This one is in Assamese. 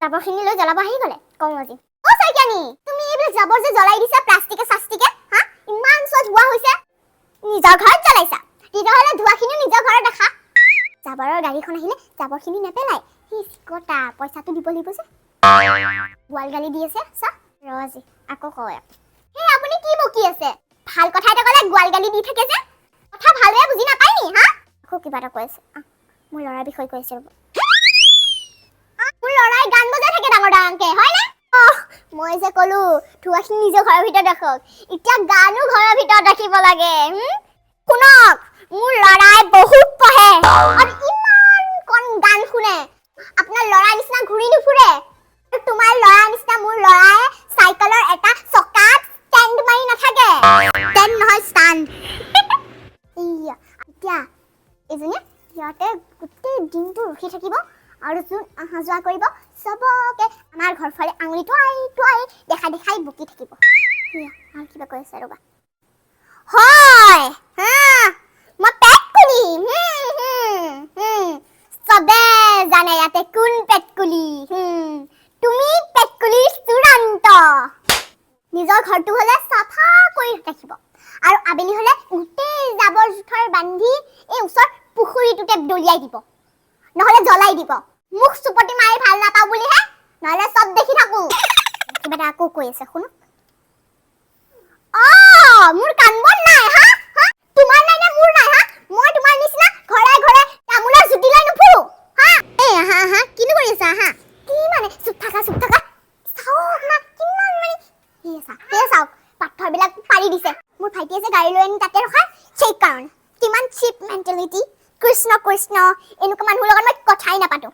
জাবৰখিনি লৈ জ্বলাব আহি গলে কমজি ও সাইকানি তুমি এইবিলাক জাবৰ যে জ্বলাই দিছা প্লাষ্টিকে সাষ্টিকে হা ইমান সজ হোৱা হৈছে নিজৰ ঘৰত জ্বলাইছা তেতিয়াহলে ধোৱাখিনি নিজৰ ঘৰত দেখা জাবৰৰ গাড়ীখন আহিলে জাবৰখিনি নেপেলাই হি কটা পইচাটো দিব লাগিব যে গোৱাল গালি দি আছে সা ৰজি আকৌ কয় হে আপুনি কি বকি আছে ভাল কথা এটা কলে গোৱাল গালি দি থাকে যে কথা ভালৰে বুজি নাপাই নি হা আকৌ কিবা এটা কৈ আছে মোৰ লৰাৰ বিষয় কৈ আছে মোৰ লৰাই গান বজাই থাকে ডাঙৰ ডাঙৰকে হয় না মই যে কলো ধোৱাখিনি নিজৰ ঘৰৰ ভিতৰত ৰাখক এতিয়া গানো ঘৰৰ ভিতৰত ৰাখিব লাগে শুনক মোৰ লৰাই বহুত পঢ়ে আৰু ইমান কোন গান শুনে আপোনাৰ লৰা নিচিনা ঘূৰি নুফুৰে আৰু তোমাৰ লৰা নিচিনা মোৰ লৰাই সাইকেলৰ এটা চকাত ষ্টেণ্ড মাৰি নাথাকে ষ্টেণ্ড নহয় ষ্টাণ্ড ইয়া এতিয়া এজনে ইয়াতে গোটেই দিনটো ৰখি থাকিব আৰু যোন আহা যোৱা কৰিব সবকে আমাৰ ঘৰ ফালে আঙুলি টুৱাই দেখাই বকি থাকিব আৰু কিবা কৈ আছে ৰবা হয় মই পেট কুলি সবে জানে ইয়াতে কোন পেট কুলি তুমি পেট কুলি চূড়ান্ত নিজৰ ঘৰটো হলে সাফা কৰি ৰাখিব আৰু আবেলি হলে গোটেই জাবৰ জোথৰ বান্ধি এই ওচৰ পুখুৰীটোতে দলিয়াই দিব নহলে জ্বলাই দিব মুখ চুপটি মাৰি ভাল নাপাও বুলি হে নহলে সব দেখি থাকো কিবা এটা আকৌ কৈ আছে শুনো মোৰ কানবন নাই হা তোমাৰ নাই নে মোৰ নাই হা মই তোমাৰ নিচিনা ঘৰে ঘৰে তামোলৰ জুতি লৈ নুফুৰো হা হা কিনো কৰি আছা হা কি মানে চুপ থাকা চাওক না কিমান মানে হে চাওক পাথৰবিলাক পাৰি দিছে মোৰ ভাইটিয়ে যে গাড়ী লৈ আনি তাতে ৰখা সেই কাৰণ কিমান চিপ মেণ্টেলিটি কৃষ্ণ এনেকুৱা মানুহৰ লগত মই কথাই নাপাতো